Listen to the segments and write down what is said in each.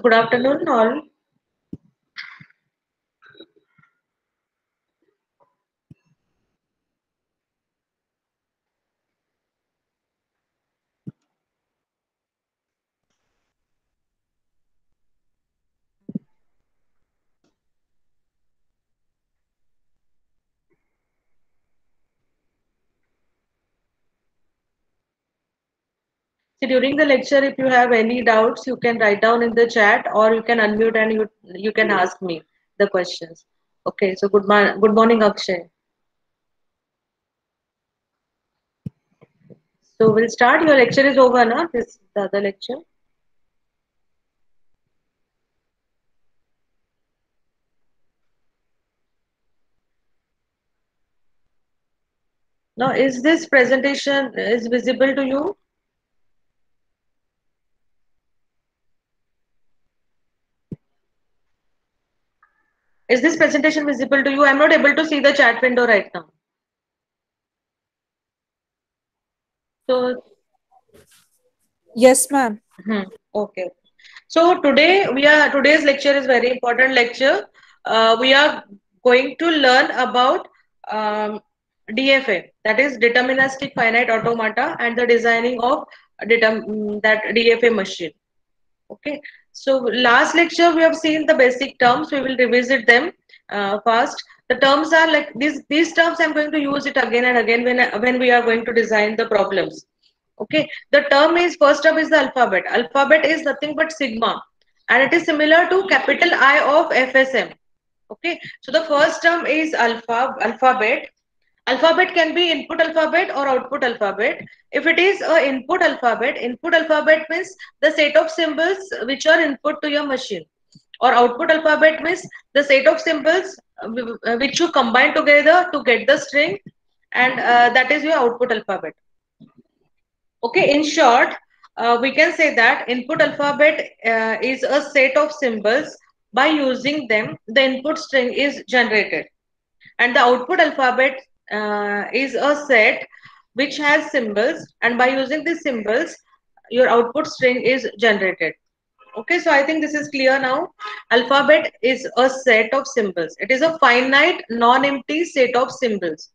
good afternoon, all. So during the lecture, if you have any doubts, you can write down in the chat, or you can unmute and you can ask me the questions. Okay. So good morning, Akshay. So we'll start. Your lecture is over, na? This the other lecture. Now, is this presentation is visible to you? Is this presentation visible to you? I'm not able to see the chat window right now. So, Yes, ma'am. okay. So today's lecture is very important lecture. We are going to learn about DFA, that is deterministic finite automata, and the designing of that DFA machine. Okay. So last lecture we have seen the basic terms. We will revisit them first. The terms are like these terms. I'm going to use it again and again when we are going to design the problems. Okay. The term is first term is the alphabet. Alphabet is nothing but sigma, and it is similar to capital I of FSM. Okay. So the first term is alphabet. Alphabet can be input alphabet or output alphabet. If it is a input alphabet means the set of symbols which are input to your machine. Or output alphabet means the set of symbols which you combine together to get the string, and that is your output alphabet. Okay, in short, we can say that input alphabet is a set of symbols. By using them, the input string is generated, and the output alphabet is a set which has symbols, and by using these symbols your output string is generated. Okay, so I think this is clear now. Alphabet is a set of symbols. It is a finite non-empty set of symbols.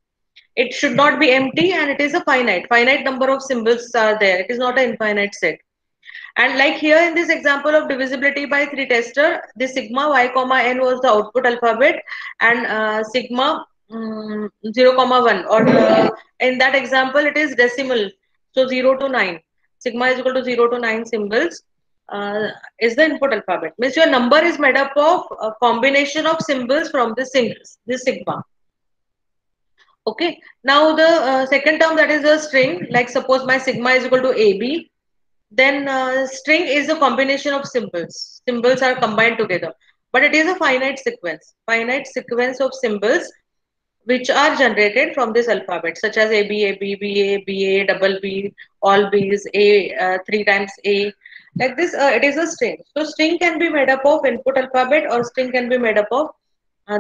It should not be empty, and it is a finite number of symbols are there. It is not an infinite set. And like here in this example of divisibility by 3 tester, the sigma y comma n was the output alphabet, and sigma 0 comma 1, or in that example it is decimal, so 0 to 9. Sigma is equal to 0 to 9 symbols is the input alphabet. Means your number is made up of a combination of symbols from this sigma. Okay. Now the second term, that is a string. Like suppose my sigma is equal to AB, then string is a combination of symbols. Symbols are combined together, but it is a finite sequence of symbols which are generated from this alphabet, such as A B A B B A B A double B, all B's, A 3 times A. Like this, it is a string. So string can be made up of input alphabet, or string can be made up of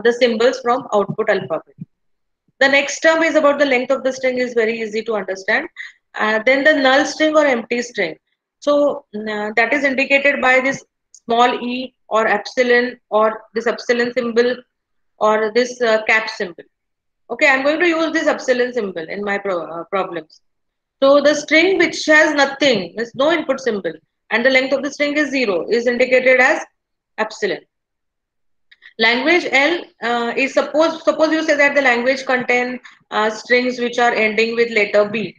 the symbols from output alphabet. The next term is about the length of the string, is very easy to understand. Then the null string or empty string. So that is indicated by this small e or epsilon, or this epsilon symbol, or this cap symbol. Okay, I'm going to use this epsilon symbol in my problems. So the string which has nothing, is no input symbol, and the length of the string is 0, is indicated as epsilon. Language L is suppose you say that the language contain strings which are ending with letter B.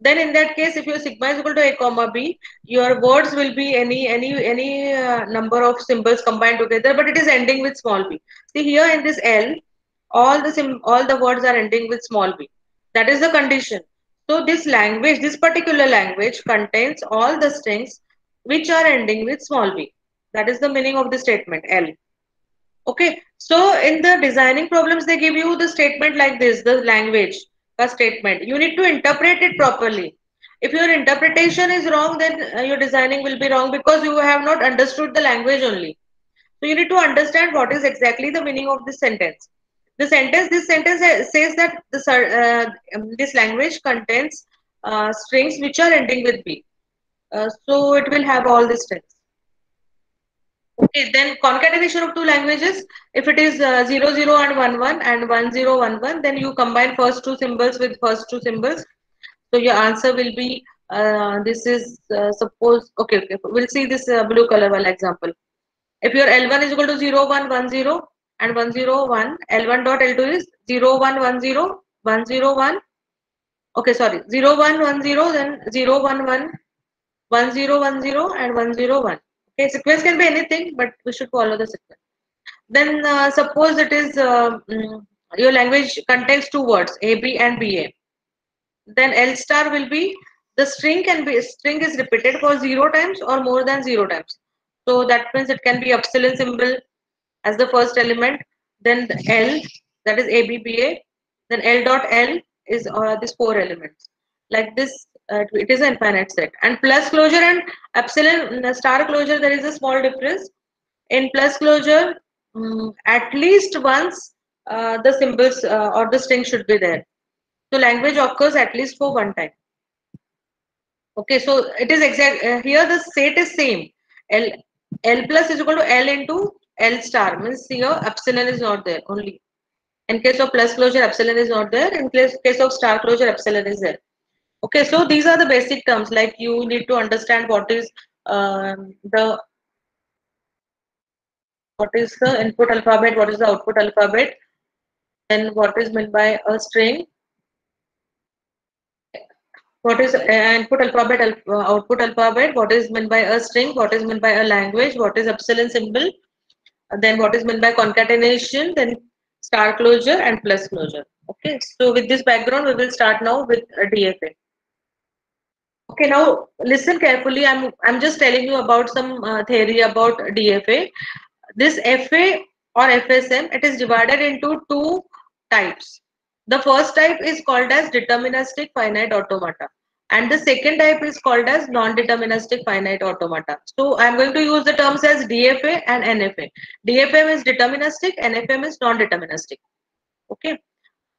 Then in that case, if your sigma is equal to A comma B, your words will be any number of symbols combined together, but it is ending with small b. See here in this L, all the words are ending with small b. That is the condition. So this particular language contains all the strings which are ending with small b. That is the meaning of the statement L. Okay, so in the designing problems, they give you the statement like this, the language, a statement. You need to interpret it properly. If your interpretation is wrong, then your designing will be wrong, because you have not understood the language only. So you need to understand what is exactly the meaning of this sentence. This sentence says that this language contains strings which are ending with B. So it will have all the strings. Okay, then concatenation of two languages. If it is 0, 0 and 1, 1 and 1, 0, 1, 1, then you combine first two symbols with first two symbols. So your answer will be this is suppose okay, okay, we'll see this blue color while example. If your L1 is equal to 0, 1, 1, 0 and 1, 0, 1, L1 dot L2 is 0, 1, 1, 0, 1, 0, 1. Okay, sorry, 0, 1, 1, 0, then 0, 1, 1, 1, 0, 1, 0 and 1, 0, 1. Okay, sequence can be anything, but we should follow the sequence. Then suppose it is your language contains two words AB and BA. Then L star will be the string is repeated for 0 times or more than 0 times. So that means it can be epsilon symbol as the first element. Then the L, that is ABBA. Then L dot L is these four elements. Like this, it is an infinite set. And plus closure and epsilon star closure, there is a small difference. In plus closure, at least once the symbols or the string should be there. So language occurs at least for one time. Okay, so it is exact here the set is same. L L plus is equal to L into L star means here epsilon is not there only. In case of plus closure, epsilon is not there. In case of star closure, epsilon is there. Okay, so these are the basic terms. Like you need to understand what is the input alphabet, what is the output alphabet, and what is meant by a string. What is input alphabet, output alphabet? What is meant by a string? What is meant by a language? What is epsilon symbol? Then what is meant by concatenation? Then star closure and plus closure. Okay. So with this background, we will start now with DFA. Okay. Now listen carefully. I'm just telling you about some theory about DFA. This FA or FSM, it is divided into two types. The first type is called as deterministic finite automata and the second type is called as non-deterministic finite automata. So I am going to use the terms as DFA and NFA. DFA is deterministic, NFA is non-deterministic. Okay.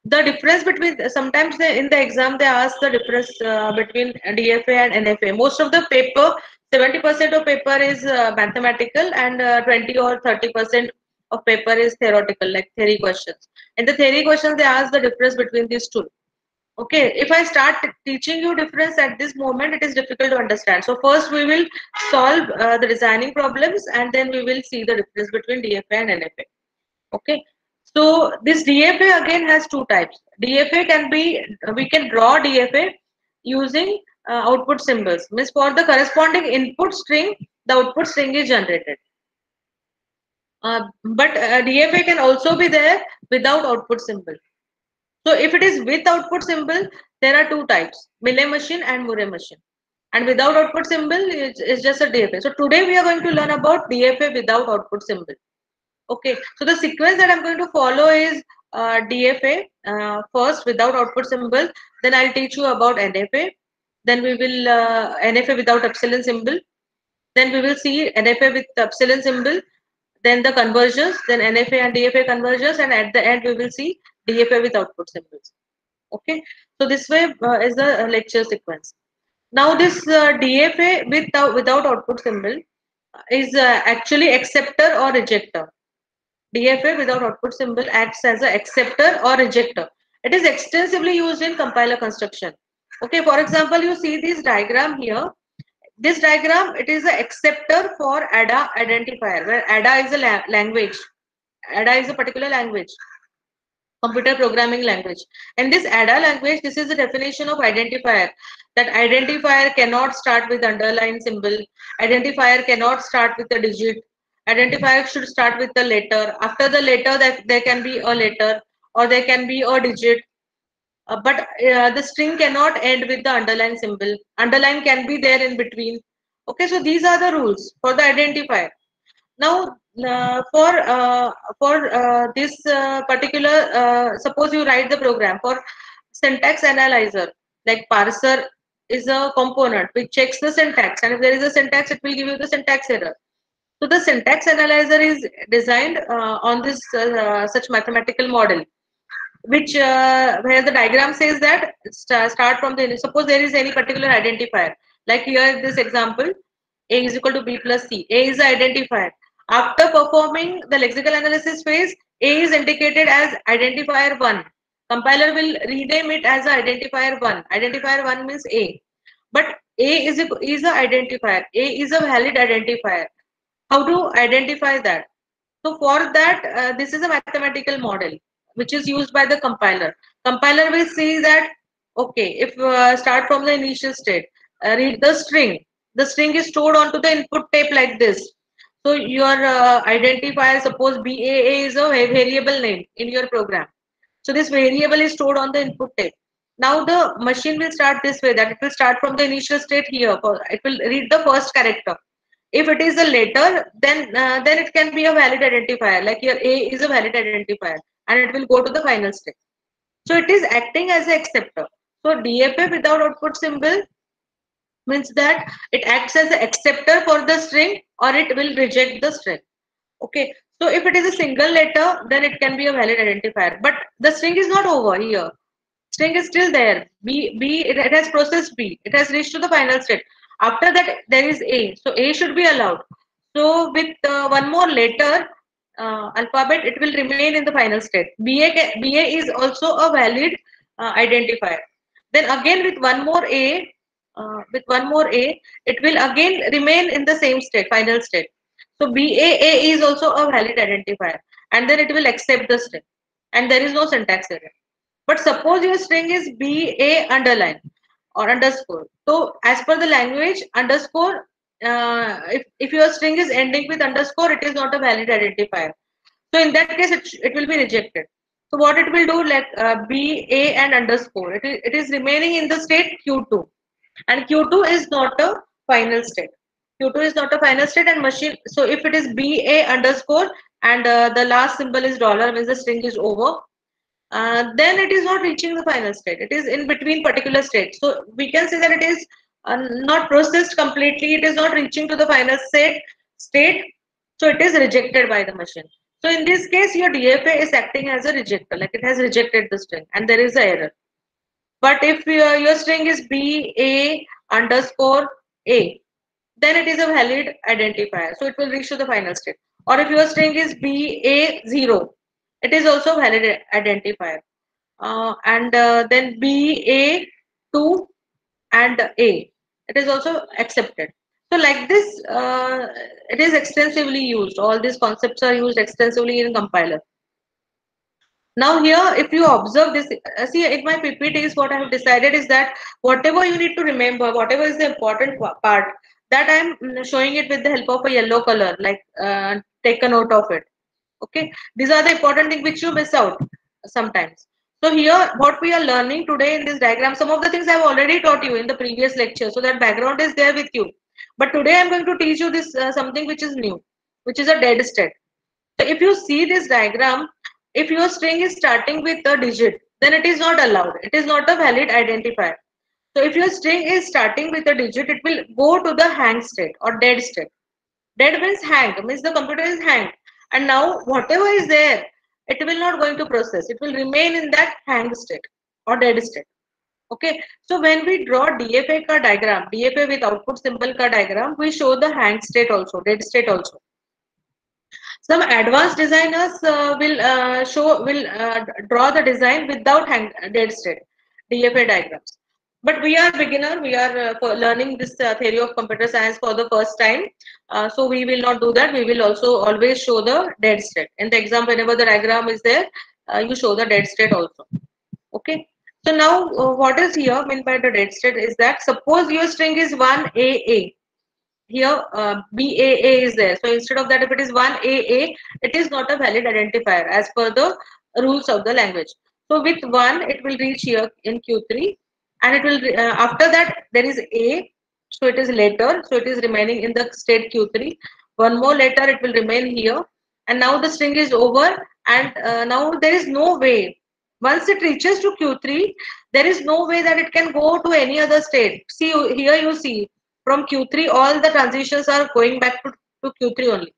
The difference between sometimes in the exam they ask the difference between DFA and NFA. Most of the paper, 70% of paper is mathematical and 20 or 30% of paper is theoretical, like theory questions. In the theory questions, they ask the difference between these two. Okay, if I start teaching you difference at this moment, it is difficult to understand. So first we will solve the designing problems and then we will see the difference between DFA and NFA. Okay, so this DFA again has two types. DFA can be, we can draw DFA using output symbols. Means for the corresponding input string, the output string is generated. But DFA can also be there without output symbol. So if it is with output symbol, there are two types, Millet machine and Murray machine. And without output symbol, it's just a DFA. So today we are going to learn about DFA without output symbol. Okay, so the sequence that I'm going to follow is DFA first without output symbol. Then I'll teach you about NFA. Then we will NFA without epsilon symbol. Then we will see NFA with epsilon symbol. Then the conversions. Then NFA and DFA conversions. And at the end we will see DFA with output symbols. Okay, so this way is the lecture sequence. Now this DFA without output symbol is actually acceptor or rejector. DFA without output symbol acts as an acceptor or rejector. It is extensively used in compiler construction. Okay, for example, you see this diagram here. This diagram, it is an acceptor for ADA identifier, where ADA is a language. ADA is a particular language, computer programming language. And this ADA language, this is the definition of identifier. That identifier cannot start with underline symbol. Identifier cannot start with a digit. Identifier should start with the letter. After the letter, that there can be a letter or there can be a digit. But the string cannot end with the underline symbol. Underline can be there in between. Okay, so these are the rules for the identifier. Now, for this particular, suppose you write the program for syntax analyzer, like parser is a component which checks the syntax, and if there is a syntax, it will give you the syntax error. So the syntax analyzer is designed on this such mathematical model, which where the diagram says that start from the suppose there is any particular identifier, like here in this example, a is equal to b plus c. A is the identifier. After performing the lexical analysis phase, A is indicated as identifier 1. Compiler will rename it as identifier 1. Identifier 1 means A. But A is a identifier. A is a valid identifier. How to identify that? So for that, this is a mathematical model which is used by the compiler. Compiler will see that, okay, if start from the initial state, read the string. The string is stored onto the input tape like this. So your identifier, suppose BAA is a variable name in your program. So this variable is stored on the input tape. Now the machine will start this way, that it will start from the initial state here. It will read the first character. If it is a letter, then it can be a valid identifier. Like your A is a valid identifier, and it will go to the final state. So it is acting as an acceptor. So DFA without output symbol means that it acts as an acceptor for the string, or it will reject the string. Okay. So if it is a single letter, then it can be a valid identifier. But the string is not over here. String is still there. It has processed B. It has reached to the final state. After that, there is A. So A should be allowed. So with one more letter, alphabet, it will remain in the final state. BA is also a valid identifier. Then again with one more A, it will again remain in the same state, final state. So BAA is also a valid identifier, and then it will accept the string, and there is no syntax error. But suppose your string is BA underline or underscore. So as per the language, underscore, if your string is ending with underscore, it is not a valid identifier. So in that case, it will be rejected. So what it will do, like BA and underscore, it is remaining in the state Q2. And Q2 is not a final state. Q2 is not a final state, and machine. So if it is BA underscore and the last symbol is dollar, means the string is over, then it is not reaching the final state. It is in between particular states. So we can say that it is not processed completely. It is not reaching to the final state. So it is rejected by the machine. So in this case, your DFA is acting as a rejector, like it has rejected the string, and there is an error. But if your string is BA underscore A, then it is a valid identifier. So it will reach to the final state. Or if your string is BA0, it is also valid identifier. And then BA2 and A, it is also accepted. So like this, it is extensively used. All these concepts are used extensively in compiler. Now here, if you observe this, see in my PPTs, what I have decided is that whatever you need to remember, whatever is the important part, that I am showing it with the help of a yellow color, like take a note of it. Okay, these are the important things which you miss out sometimes. So here, what we are learning today in this diagram, some of the things I have already taught you in the previous lecture, so that background is there with you. But today I am going to teach you this something which is new, which is a dead state. So if you see this diagram, if your string is starting with a digit, then it is not allowed. It is not a valid identifier. So if your string is starting with a digit, it will go to the hang state or dead state. Dead means hang, means the computer is hanged. And now whatever is there, it will not going to process. It will remain in that hang state or dead state. Okay. So when we draw DFA ka diagram, DFA with output symbol ka diagram, we show the hang state also, dead state also. Some advanced designers will draw the design without dead state DFA diagrams. But we are beginner. We are learning this theory of computer science for the first time. So we will not do that. We will also always show the dead state. In the exam, whenever the diagram is there, you show the dead state also. Okay. So now what is here meant by the dead state is that suppose your string is 1AA. Here BAA is there. So instead of that, if it is 1AA, it is not a valid identifier as per the rules of the language. So with 1, it will reach here in Q3, and it will after that there is A. So it is letter. So it is remaining in the state Q3. One more letter, it will remain here. And now the string is over, and now there is no way. Once it reaches to Q3, there is no way that it can go to any other state. See here, you see from Q3, all the transitions are going back to Q3 only.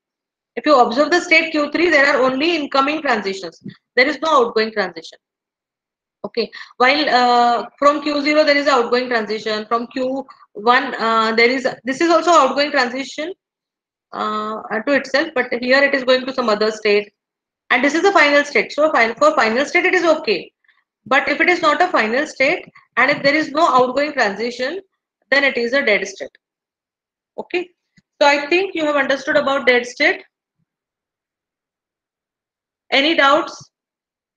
If you observe the state Q3, there are only incoming transitions. There is no outgoing transition. Okay. While from Q0, there is outgoing transition. From Q1, this is also outgoing transition. to itself, but here it is going to some other state, and this is the final state. So for final state it is okay, but if it is not a final state and if there is no outgoing transition, then it is a dead state. Okay, so I think you have understood about dead state. Any doubts?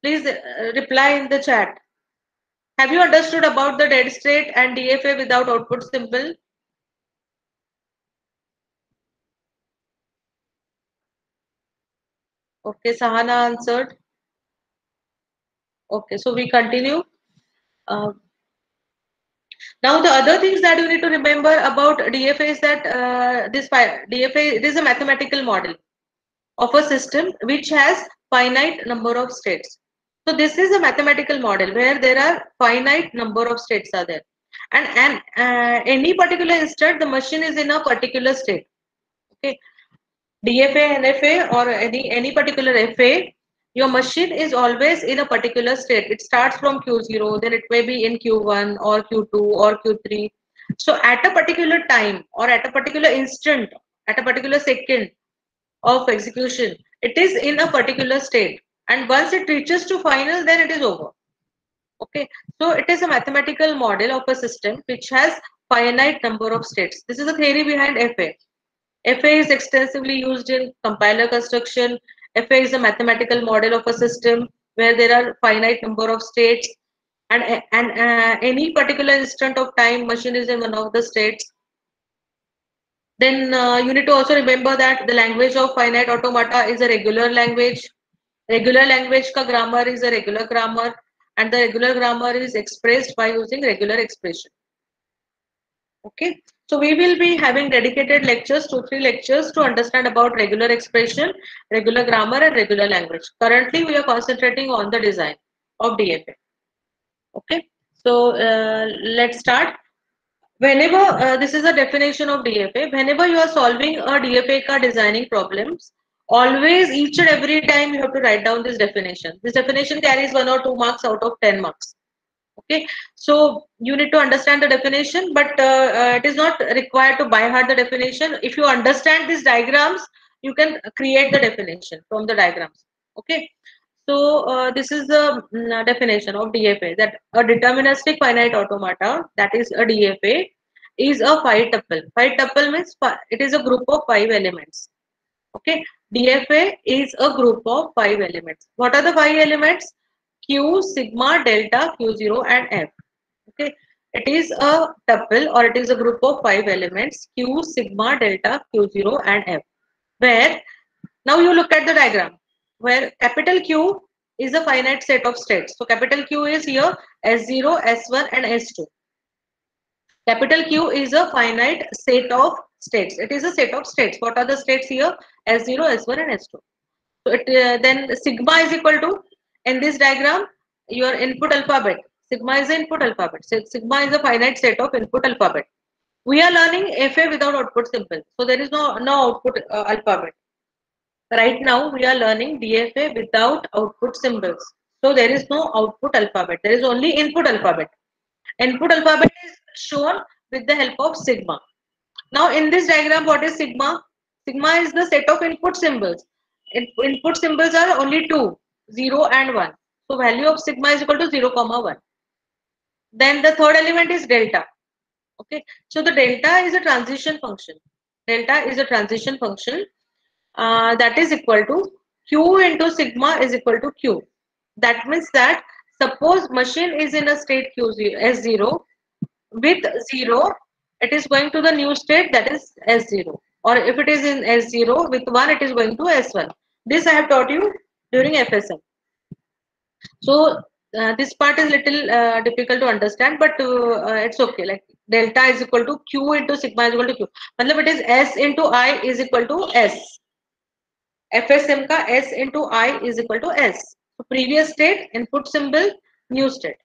Please reply in the chat. Have you understood about the dead state and DFA without output symbol? Okay, Sahana answered. Okay, so we continue. Uh, Now the other things that you need to remember about DFA is that DFA, it is a mathematical model of a system which has finite number of states. So this is a mathematical model where there are finite number of states are there, and any particular instant the machine is in a particular state. Okay, DFA, NFA, or any particular FA, your machine is always in a particular state. It starts from Q0, then it may be in Q1 or Q2 or Q3. So at a particular time or at a particular instant, at a particular second of execution, it is in a particular state. And once it reaches to final, then it is over. Okay, so it is a mathematical model of a system which has finite number of states. This is the theory behind FA. FA is extensively used in compiler construction. FA is a mathematical model of a system where there are finite number of states, and any particular instant of time machine is in one of the states. Then you need to also remember that the language of finite automata is a regular language. Regular language ka grammar is a regular grammar, and the regular grammar is expressed by using regular expression. Okay, so we will be having dedicated lectures, 2-3 lectures to understand about regular expression, regular grammar, and regular language. Currently, we are concentrating on the design of DFA. Okay, so let's start. Whenever this is a definition of DFA, whenever you are solving a DFA ka designing problems, always each and every time you have to write down this definition. This definition carries 1 or 2 marks out of 10 marks. Okay, so you need to understand the definition, but it is not required to by heart the definition. If you understand these diagrams, you can create the definition from the diagrams. Okay, so this is the definition of DFA, that a deterministic finite automata, that is a DFA, is a 5 tuple. 5 tuple means it is a group of 5 elements. Okay, DFA is a group of 5 elements. What are the 5 elements? Q, sigma, delta, Q0 and F. Okay, it is a tuple or it is a group of 5 elements, Q, sigma, delta, Q0 and F. Where, now you look at the diagram, where capital Q is a finite set of states. So capital Q is here S0, S1 and S2. Capital Q is a finite set of states. It is a set of states. What are the states here? S0, S1 and S2. So then sigma is equal to, in this diagram, your input alphabet. Sigma is the input alphabet. So sigma is a finite set of input alphabet. We are learning FA without output symbol. So there is no output alphabet. Right now we are learning DFA without output symbols. So there is no output alphabet. There is only input alphabet. Input alphabet is shown with the help of sigma. Now in this diagram, what is sigma? Sigma is the set of input symbols. Input symbols are only two, 0 and 1. So value of sigma is equal to 0, 1. Then the third element is delta. Okay, so the delta is a transition function. Delta is a transition function that is equal to Q into sigma is equal to Q. That means that suppose machine is in a state Q0, S0, with 0, it is going to the new state, that is S0. Or if it is in S0 with 1, it is going to S1. This I have taught you during FSM. So this part is little difficult to understand, but it's okay. Like delta is equal to Q into sigma is equal to Q. Matlab it is S into I is equal to S. FSM ka S into I is equal to S. So previous state, input symbol, new state.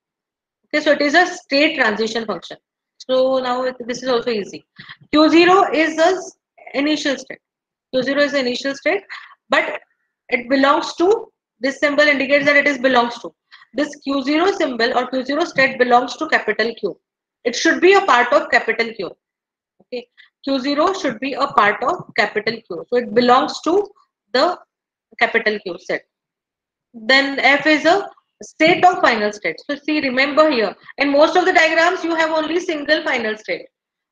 Okay, so it is a state transition function. So now this is also easy. Q0 is the initial state. Q0 is the initial state, but it belongs to, this symbol indicates that it is belongs to. This Q0 symbol or Q0 state belongs to capital Q. It should be a part of capital Q. Okay. Q0 should be a part of capital Q. So it belongs to the capital Q set. Then F is a state of final state. So see, remember here, in most of the diagrams, you have only single final state.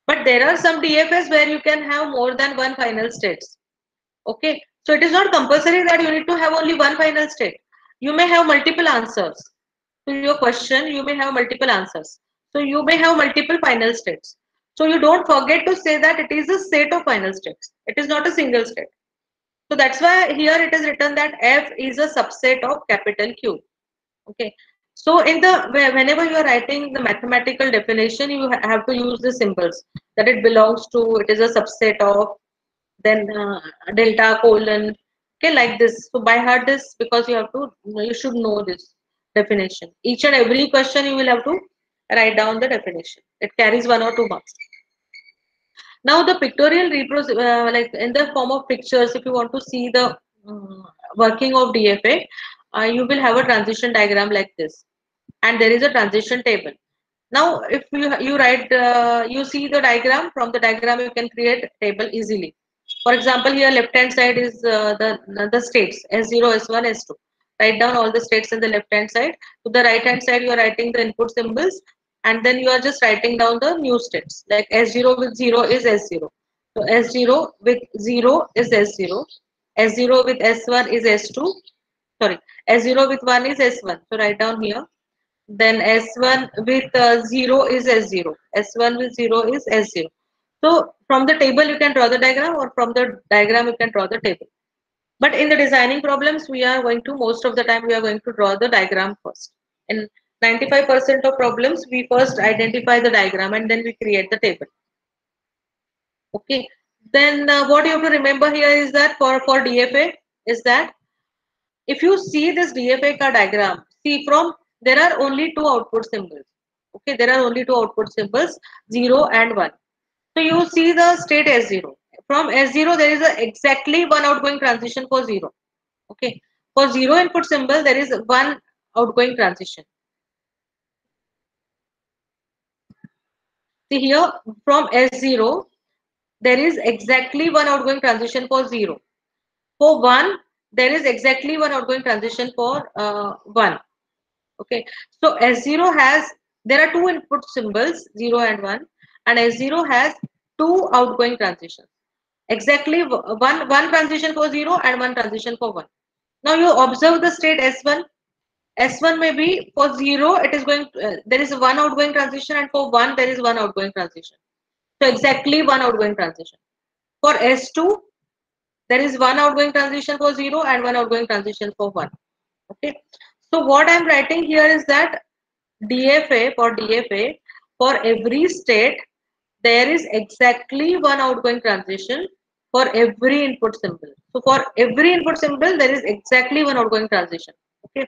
But there are some DFS where you can have more than one final states. Okay. So it is not compulsory that you need to have only one final state. You may have multiple answers to your question. You may have multiple answers. So you may have multiple final states. So you don't forget to say that it is a set of final states. It is not a single state. So that's why here it is written that F is a subset of capital Q. Okay. So in the whenever you are writing the mathematical definition, you have to use the symbols that it belongs to. It is a subset of, then delta colon. Okay, like this. So by heart this, because you should know this definition. Each and every question you will have to write down the definition. It carries 1 or 2 marks. Now the pictorial like in the form of pictures, if you want to see the working of DFA, you will have a transition diagram like this, and there is a transition table. Now, if you see the diagram. From the diagram, you can create table easily. For example, here left hand side is the states S0, S1, S2. Write down all the states in the left hand side. To the right hand side, you are writing the input symbols, and then you are just writing down the new states. Like S0 with 0 is S0. So S0 with 0 is S0. S0 with S1 is S2. Sorry, S0 with 1 is S1. So write down here. Then S1 with 0 is S0. S1 with 0 is S0. So from the table you can draw the diagram, or from the diagram you can draw the table. But in the designing problems, we are going to, most of the time we are going to draw the diagram first. In 95% of problems, we first identify the diagram and then we create the table. Okay. Then what you have to remember here is that for DFA is that if you see this DFA ka diagram, see from there are only two output symbols. Okay, there are only two output symbols, 0 and 1. So you see the state S0. From S0, there is exactly one outgoing transition for 0. Okay, for 0 input symbol, there is one outgoing transition. See here, from S0, there is exactly one outgoing transition for 0. For 1, there is exactly one outgoing transition for 1. Okay, so S0 has, there are two input symbols 0 and 1, and S0 has two outgoing transitions, exactly one transition for 0 and one transition for 1. Now you observe the state S1. S1 may be for 0 it is going there is one outgoing transition, and for 1 there is one outgoing transition. So exactly one outgoing transition. For S2 there is one outgoing transition for 0 and one outgoing transition for 1. Okay, so what I am writing here is that DFA, for every state, there is exactly one outgoing transition for every input symbol. So for every input symbol, there is exactly one outgoing transition. Okay.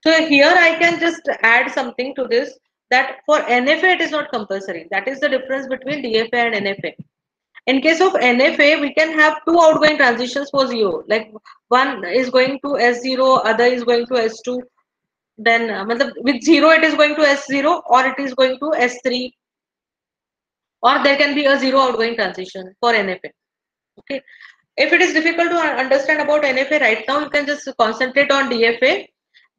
So here I can just add something to this, that for NFA it is not compulsory. That is the difference between DFA and NFA. In case of NFA, we can have two outgoing transitions for 0. Like one is going to S0, other is going to S2. Then with 0 it is going to S0, or it is going to S3, or there can be a 0 outgoing transition for NFA. Okay. If it is difficult to understand about NFA right now, you can just concentrate on DFA.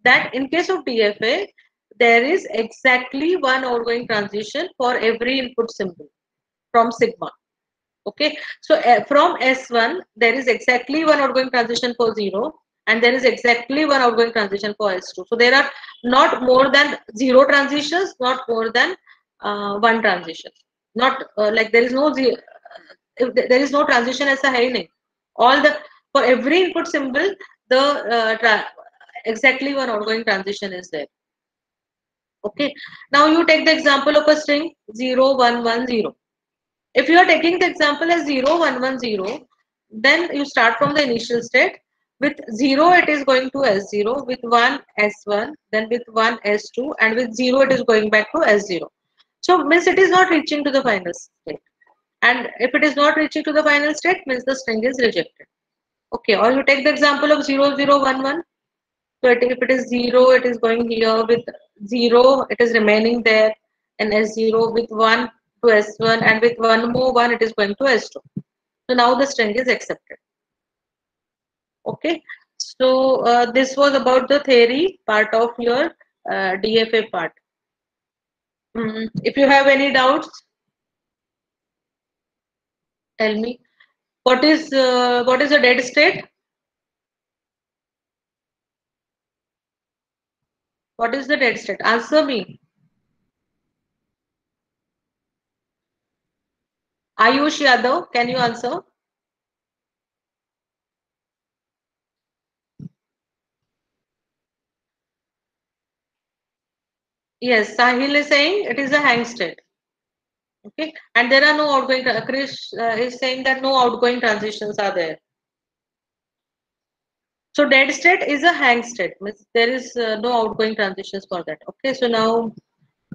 That in case of DFA, there is exactly one outgoing transition for every input symbol from sigma. Okay, so from S1 there is exactly one outgoing transition for 0, and there is exactly one outgoing transition for S2. So there are not more than 0 transitions, not more than one transition. Not like there is no there is no transition as a happening. All the, for every input symbol, the exactly one outgoing transition is there. Okay, now you take the example of a string 0 1 1 0. If you are taking the example as 0 1 1 0, then you start from the initial state. With 0 it is going to S0, with 1 S1, then with 1 S2, and with 0 it is going back to S0. So means it is not reaching to the final state. And if it is not reaching to the final state, means the string is rejected. Okay, or you take the example of 0 0 1 1. So if it is 0, it is going here. With 0, it is remaining there, and S0 with 1 to S1, and with one more one it is going to S2. So now the string is accepted. Okay. So this was about the theory part of your DFA part. If you have any doubts, tell me. What is a dead state? What is the dead state? Answer me. Ayush Yadav, can you answer? Yes, Sahil is saying it is a hang state. Okay, and there are no outgoing. Krish is saying that no outgoing transitions are there. So dead state is a hang state. Means there is no outgoing transitions for that. Okay, so now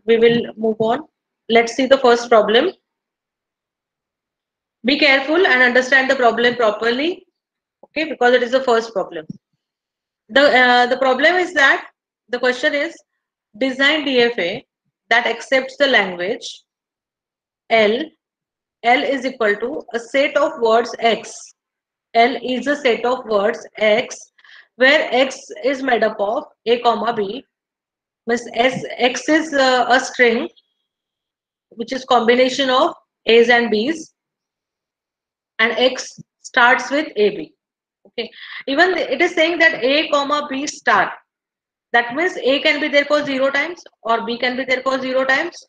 we will move on. Let's see the first problem. Be careful and understand the problem properly. Okay, because it is the first problem. The problem is that the question is design DFA that accepts the language L. L is equal to a set of words X. L is a set of words X where X is made up of A comma B. Means X is a string which is combination of A's and B's, and X starts with AB. Okay. Even it is saying that A comma B star. That means A can be there for 0 times, or B can be there for 0 times,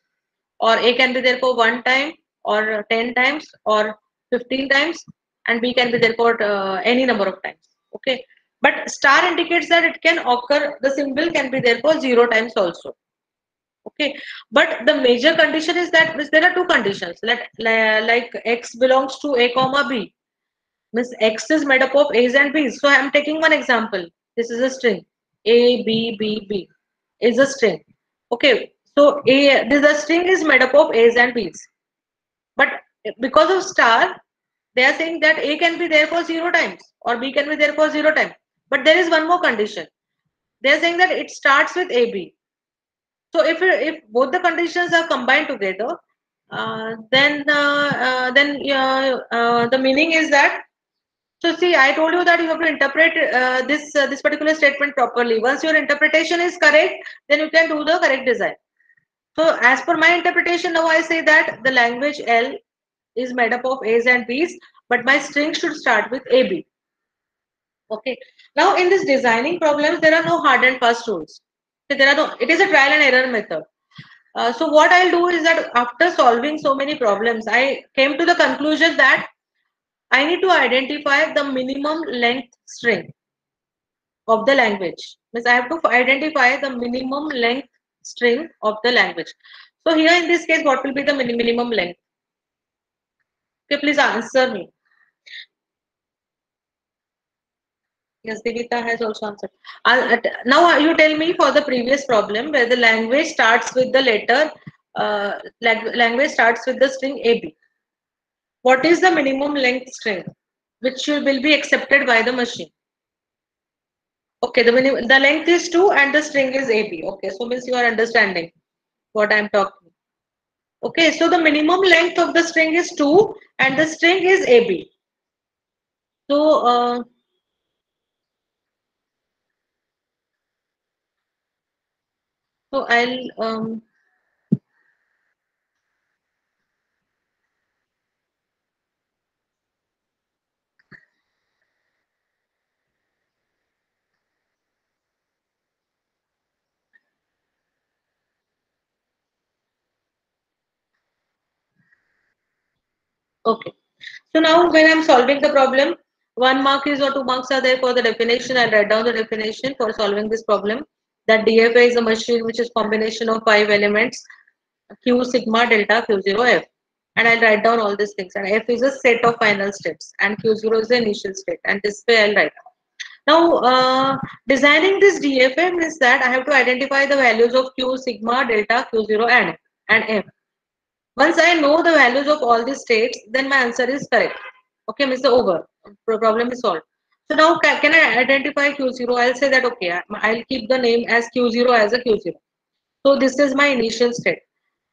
or A can be there for 1 time, or 10 times, or 15 times, and B can be there for any number of times. Okay. But star indicates that it can occur, the symbol can be there for 0 times also. Okay. But the major condition is that there are two conditions. Like X belongs to A comma B. Means X is made up of A's and B's. So I am taking one example. This is a string. A, B, B, B is a string. Okay. So the string is made up of A's and B's. But because of star, they are saying that A can be there for 0 times or B can be there for 0 times. But there is one more condition. They are saying that it starts with AB. So if both the conditions are combined together, then the meaning is that. So see, I told you that you have to interpret this particular statement properly. Once your interpretation is correct, then you can do the correct design. So as per my interpretation, now I say that the language L is made up of A's and B's, but my string should start with AB. Okay. Now in this designing problems, there are no hard and fast rules. So there are no. It is a trial and error method. So what I'll do is that after solving so many problems, I came to the conclusion that I need to identify the minimum length string of the language. Means I have to identify the minimum length string of the language. So here in this case, what will be the minimum length? Okay, please answer me. Yes, Divita has also answered. Now you tell me for the previous problem where the language starts with the letter, language starts with the string AB. What is the minimum length string which will be accepted by the machine? Okay, the length is 2 and the string is AB. Okay, so means you are understanding what I am talking. Okay, so the minimum length of the string is 2 and the string is AB. So, I'll okay. So now when I'm solving the problem, 1 mark is or 2 marks are there for the definition. I'll write down the definition for solving this problem. That DFA is a machine which is combination of 5 elements Q sigma delta Q0 F. And I'll write down all these things. And F is a set of final states and Q0 is the initial state. And this way I'll write. Now, designing this DFA means that I have to identify the values of Q sigma delta Q0 and F. Once I know the values of all these states, then my answer is correct. Okay, Mr. Over. Problem is solved. So now can I identify Q0? I'll say that okay, I'll keep the name as Q0 as a Q0. So this is my initial state.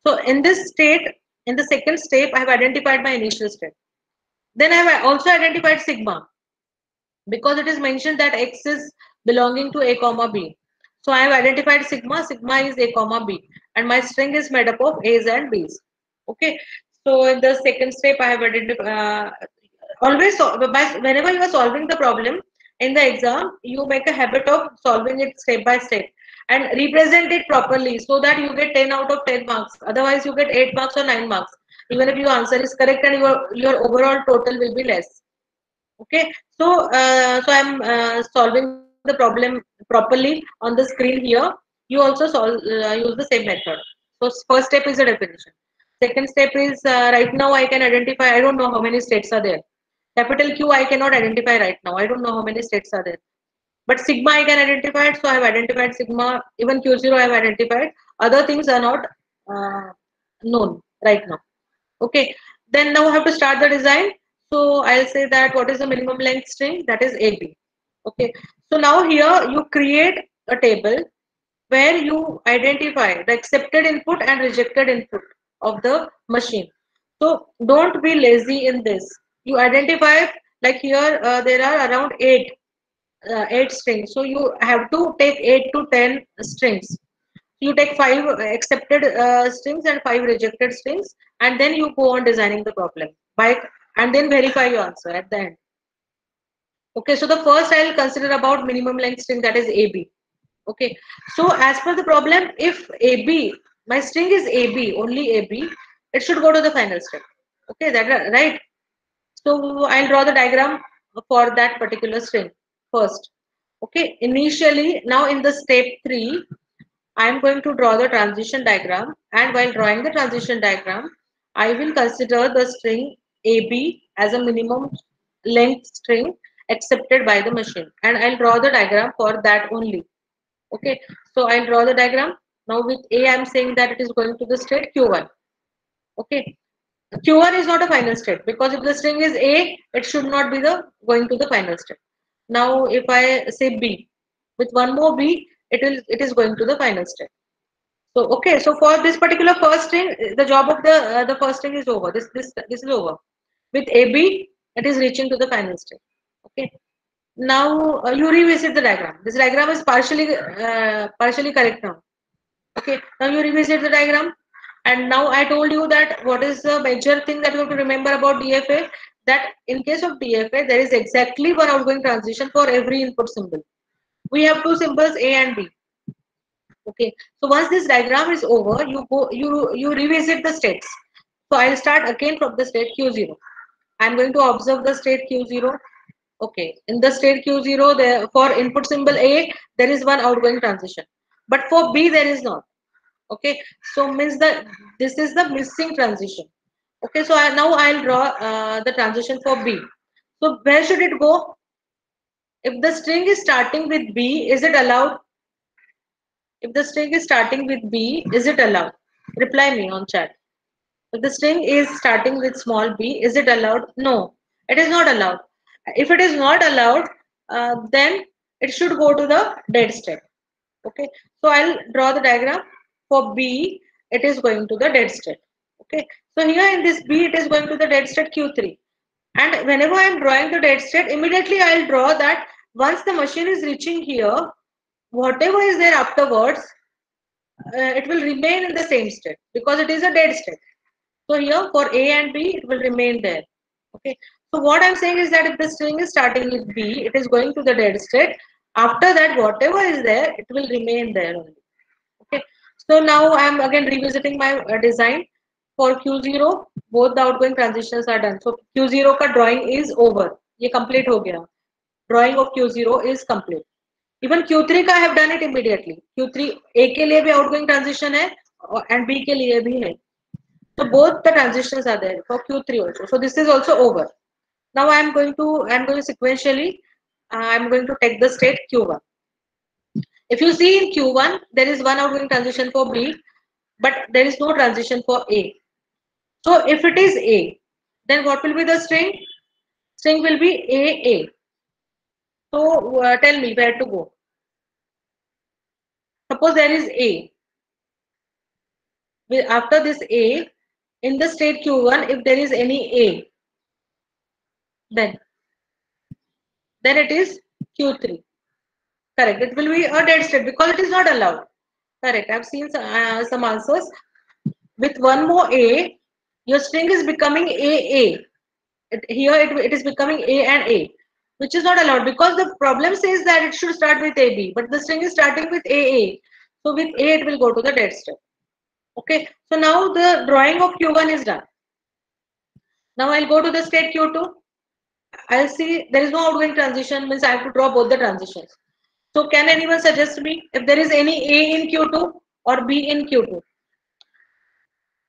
So in this state, In the second step, I have identified my initial step. Then I have also identified sigma because it is mentioned that x is belonging to a comma b. So I have identified sigma. Sigma is a comma b, and my string is made up of a's and b's. Okay. So in the second step, I have identified. Always, whenever you are solving the problem in the exam, you make a habit of solving it step by step and represent it properly so that you get 10 out of 10 marks. Otherwise, you get 8 marks or 9 marks, even if your answer is correct and your overall total will be less. Okay, so I'm solving the problem properly on the screen here. You also use the same method. So first step is the definition. Second step is right now I can identify. I don't know how many states are there. Capital Q I cannot identify right now. I don't know how many states are there. But sigma I can identify it. So I have identified sigma. Even Q0 I have identified. Other things are not uh, known right now. Okay, then now I have to start the design. So I'll say that what is the minimum length string? That is AB. Okay, so now here you create a table where you identify the accepted input and rejected input of the machine. So don't be lazy in this. You identify, like here there are around eight strings. So you have to take 8 to 10 strings. You take 5 accepted strings and 5 rejected strings, and then you go on designing the problem by and then verify your answer at the end. Okay, so the first I'll consider about minimum length string, that is AB. Okay, so as per the problem, if AB, my string is AB, only AB, it should go to the final step. Okay, that right. So I'll draw the diagram for that particular string first. Okay, initially now in the step 3, I am going to draw the transition diagram, and while drawing the transition diagram, I will consider the string AB as a minimum length string accepted by the machine, and I'll draw the diagram for that only. Okay, so I'll draw the diagram. Now with A, I'm saying that it is going to the state Q1. Okay, Q1 is not a final state because if the string is A, it should not be the going to the final state. Now if I say B, with one more B, it is going to the final state. So okay, so for this particular first string, the job of the first string is over. This is over. With AB, it is reaching to the final state. Okay. Now you revisit the diagram. This diagram is partially correct now. Okay. Now you revisit the diagram, and now I told you that what is the major thing that you have to remember about DFA. That in case of DFA, there is exactly one outgoing transition for every input symbol. We have two symbols A and B. Okay, so once this diagram is over, you revisit the states. So I'll start again from the state Q0. I'm going to observe the state Q0. Okay, in the state Q0, there for input symbol A, there is one outgoing transition, but for B there is not. Okay, so means that this is the missing transition. Okay, so now I'll draw the transition for B. So where should it go? If the string is starting with B, is it allowed? If the string is starting with B, is it allowed? Reply me on chat. If the string is starting with small b, is it allowed? No, it is not allowed. If it is not allowed, then it should go to the dead state. Okay, so I'll draw the diagram for B. It is going to the dead state. Okay, so here in this B, it is going to the dead state Q3. And whenever I am drawing the dead state, immediately I'll draw that once the machine is reaching here, whatever is there afterwards, it will remain in the same state because it is a dead state. So here for A and B, it will remain there. Okay. So what I'm saying is that if the string is starting with B, it is going to the dead state. After that, whatever is there, it will remain there only. Okay. So now I'm again revisiting my design for Q0. Both the outgoing transitions are done. So Q0 का drawing is over. ये complete हो गया. Drawing of Q0 is complete. Even Q3 का I have done it immediately. Q3 A के लिए भी outgoing transition है and B के लिए भी है. So both the transitions are there for Q3 also. So this is also over. Now I'm going to sequentially, I'm going to take the state Q1. If you see in Q1, there is one outgoing transition for B, but there is no transition for A. So if it is A, then what will be the string? String will be AA. So tell me where to go. Suppose there is A. After this A, in the state Q1, if there is any A, then it is Q3. Correct. It will be a dead state because it is not allowed. Correct. I've seen some answers. With one more A, your string is becoming AA. Here it is becoming A and A, which is not allowed because the problem says that it should start with AB, but the string is starting with AA. So with A, it will go to the dead state. Okay. So now the drawing of Q1 is done. Now I'll go to the state Q2. I'll see there is no outgoing transition, means I have to draw both the transitions. So can anyone suggest me if there is any A in Q2 or B in Q2?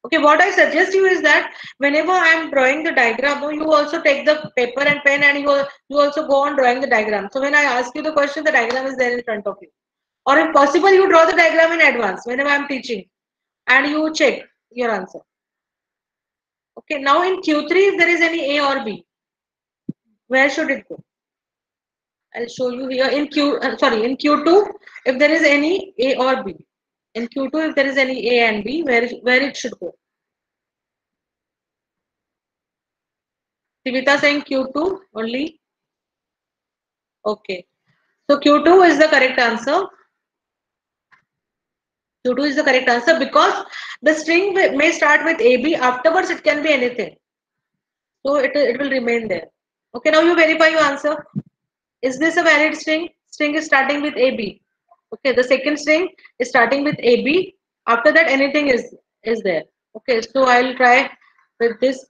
Okay, what I suggest you is that whenever I am drawing the diagram, you also take the paper and pen and you also go on drawing the diagram. So when I ask you the question, the diagram is there in front of you. Or if possible, you draw the diagram in advance whenever I am teaching and you check your answer. Okay, now in Q3, if there is any A or B, where should it go? I'll show you here in in Q2, if there is any A or B. In Q2, if there is any A and B, where it should go? Sivita saying Q2 only. Okay. So Q2 is the correct answer. Q2 is the correct answer because the string may start with AB. Afterwards, it can be anything. So it will remain there. Okay. Now you verify your answer. Is this a valid string? String is starting with AB. Okay. The second string is starting with AB. After that, anything is there. Okay. So I'll try with this.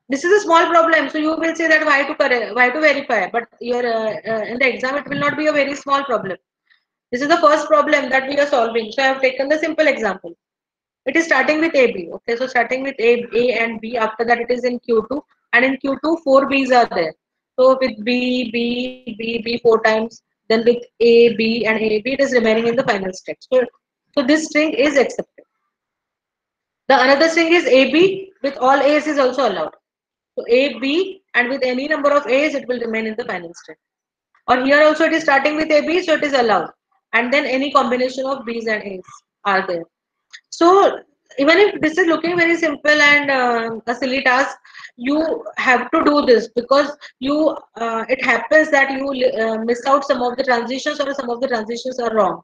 This is a small problem. So you will say that why to correct, why to verify. But your in the exam, it will not be a very small problem. This is the first problem that we are solving. So I have taken the simple example. It is starting with AB. Okay, so starting with A and B. After that, it is in Q2, and in Q2, four B's are there. So with B four times, then with A, B, and A, B, it is remaining in the final state. So this string is accepted. The another string is AB with all A's is also allowed. So A, B, and with any number of A's, it will remain in the final state. Or here also it is starting with AB, so it is allowed. And then any combination of B's and A's are there. So even if this is looking very simple and a silly task, you have to do this because it happens that you miss out some of the transitions or some of the transitions are wrong.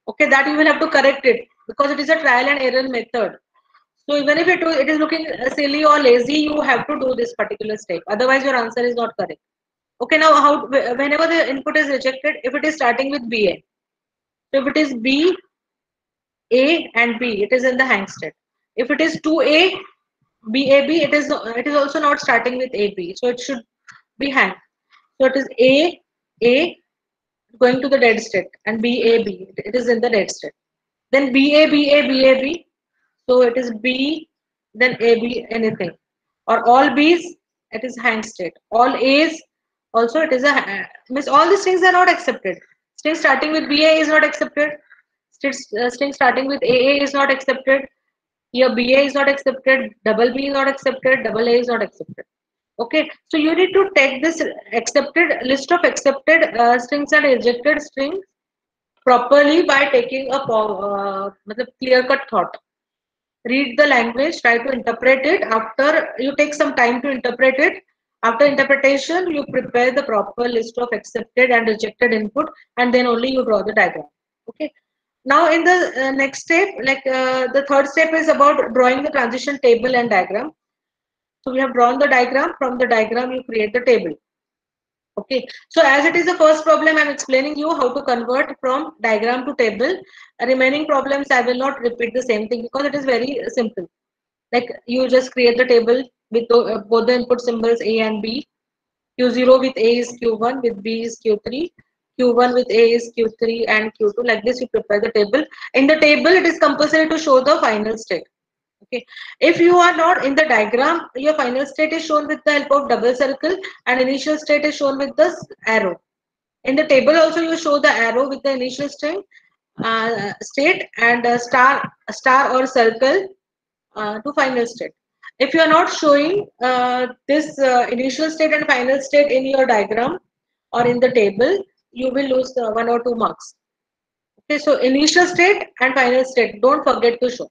Okay, that you will have to correct it because it is a trial and error method. So even if it is looking silly or lazy, you have to do this particular step. Otherwise, your answer is not correct. Okay, now whenever the input is rejected, if it is starting with BA, so if it is B, A and B, it is in the hang state. If it is 2A, BAB, it is also not starting with AB, so it should be hang. So it is A going to the dead state and BAB, it is in the dead state. Then BAB, so it is B, then AB anything, or all B's, it is hang state. All A's also it is means all these things are not accepted. String starting with BA is not accepted. String starting with AA is not accepted. Here BA is not accepted. Double B is not accepted. Double A is not accepted. Okay, so you need to take this accepted list of accepted strings and rejected strings properly by taking a clear cut thought. Read the language, try to interpret it. After you take some time to interpret it, after interpretation, you prepare the proper list of accepted and rejected input, and then only you draw the diagram. Okay. Now in the next step, the third step is about drawing the transition table and diagram. So we have drawn the diagram. From the diagram, you create the table. Okay, so as it is the first problem, I'm explaining you how to convert from diagram to table. Remaining problems, I will not repeat the same thing because it is very simple. Like you just create the table with both the input symbols A and B. Q0 with A is Q1, with B is Q3. Q1 with A is Q3 and Q2. Like this, you prepare the table. In the table, it is compulsory to show the final state. Okay, if you are not in the diagram, your final state is shown with the help of double circle and initial state is shown with the arrow. In the table also you show the arrow with the initial state and a star or circle to final state. If you are not showing this initial state and final state in your diagram or in the table, you will lose 1 or 2 marks. Okay, so initial state and final state, don't forget to show.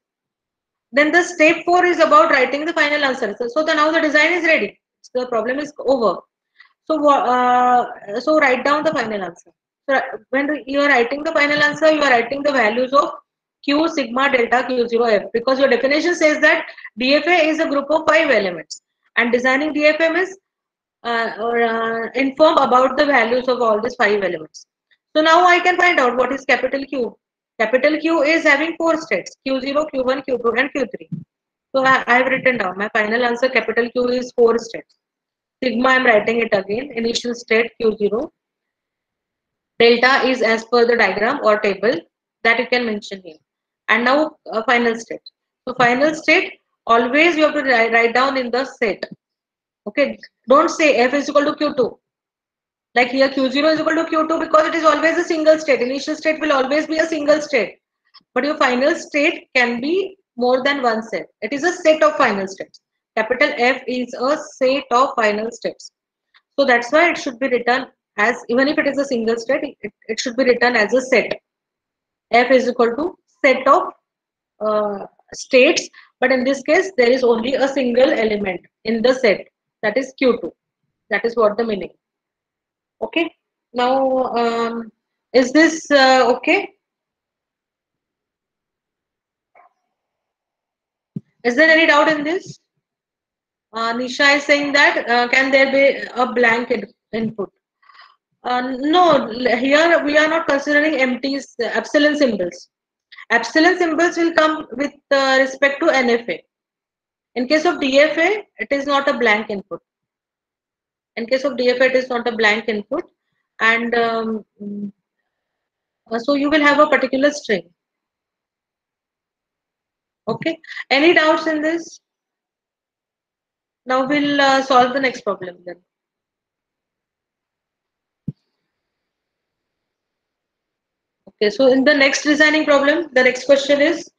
Then the step 4 is about writing the final answer. So now the design is ready. So the problem is over. So write down the final answer. So when you are writing the final answer, you are writing the values of Q, sigma, delta, Q0, F, because your definition says that DFA is a group of 5 elements, and designing DFM is inform about the values of all these 5 elements. So now I can find out what is capital Q. Capital Q is having 4 states: Q0, Q1, Q2, and Q3. So I have written down my final answer. Capital Q is 4 states. Sigma, I'm writing it again. Initial state Q0. Delta is as per the diagram or table that you can mention here. And now final state. So final state, always you have to write down in the set. Okay. Don't say F is equal to Q2. Like here Q0 is equal to Q2 because it is always a single state. Initial state will always be a single state. But your final state can be more than one set. It is a set of final states. Capital F is a set of final states. So that's why it should be written as, even if it is a single state, it should be written as a set. F is equal to set of states, but in this case, there is only a single element in the set, that is Q2. That is what the meaning. Okay. Now, is this okay? Is there any doubt in this? Nisha is saying that can there be a blank input? No, here we are not considering empties, epsilon symbols. Epsilon symbols will come with respect to NFA. In case of DFA, it is not a blank input. In case of DFA, it is not a blank input. And so you will have a particular string. Okay. Any doubts in this? Now we'll solve the next problem then. Okay, so in the next designing problem, the next question is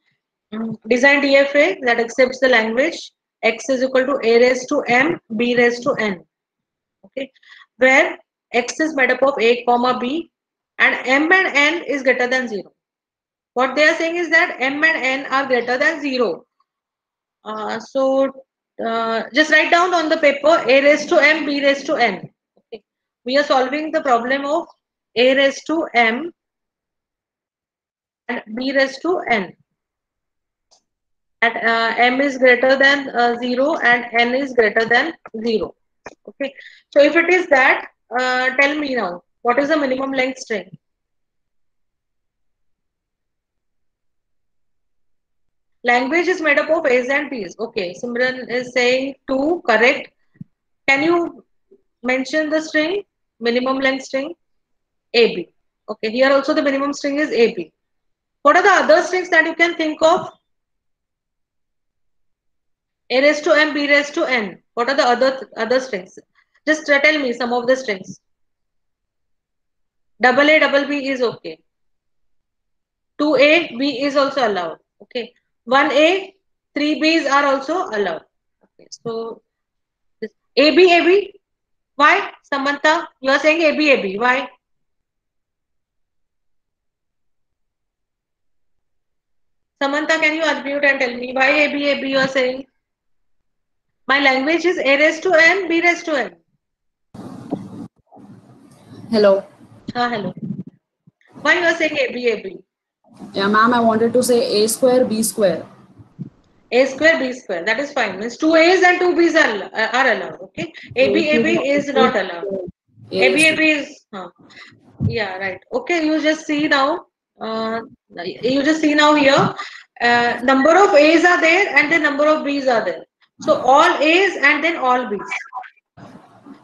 design DFA that accepts the language x is equal to a raised to m, b raised to n. Okay, where x is made up of a comma b and m and n is greater than 0. What they are saying is that m and n are greater than 0. Just write down on the paper a raised to m, b raised to n. Okay, we are solving the problem of a raised to m and b raised to n. And m is greater than 0 and n is greater than 0. Okay, so if it is that, tell me now, what is the minimum length string? Language is made up of A's and B's. Okay, Simran is saying 2, correct. Can you mention the string, minimum length string? AB. Okay, here also the minimum string is AB. What are the other strings that you can think of? A raised to m, b raised to n. What are the other strings? Just tell me some of the strings. Double A, double B is okay. 2A, B is also allowed. Okay. 1A, 3Bs are also allowed. Okay. So AB, AB. Why? Samantha, you are saying AB, AB. Why? Samantha, can you unmute and tell me why AB, AB you are saying? My language is A raised to n, B raised to n. Hello. Hello. Why you are saying AB, AB? Yeah, ma'am, I wanted to say A square, B square. A square, B square. That is fine. Means 2A's and 2B's are allowed. Okay. AB, AB is not allowed. AB, AB is, yeah, right. Okay. You just see now. You just see now here. Number of A's are there and the number of B's are there. So all A's and then all B's.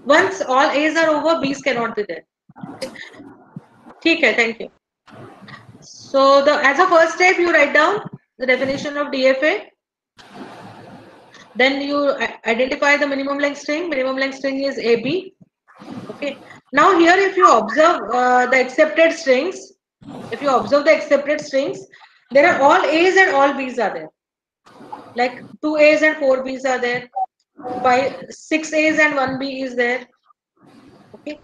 Once all A's are over, B's cannot be there. Okay, thank you. So as a first step, you write down the definition of DFA. Then you identify the minimum length string. Minimum length string is AB. Okay. Now here, if you observe the accepted strings, there are all A's and all B's are there. Like 2 A's and 4 B's are there. 6 A's and 1 B is there. Okay.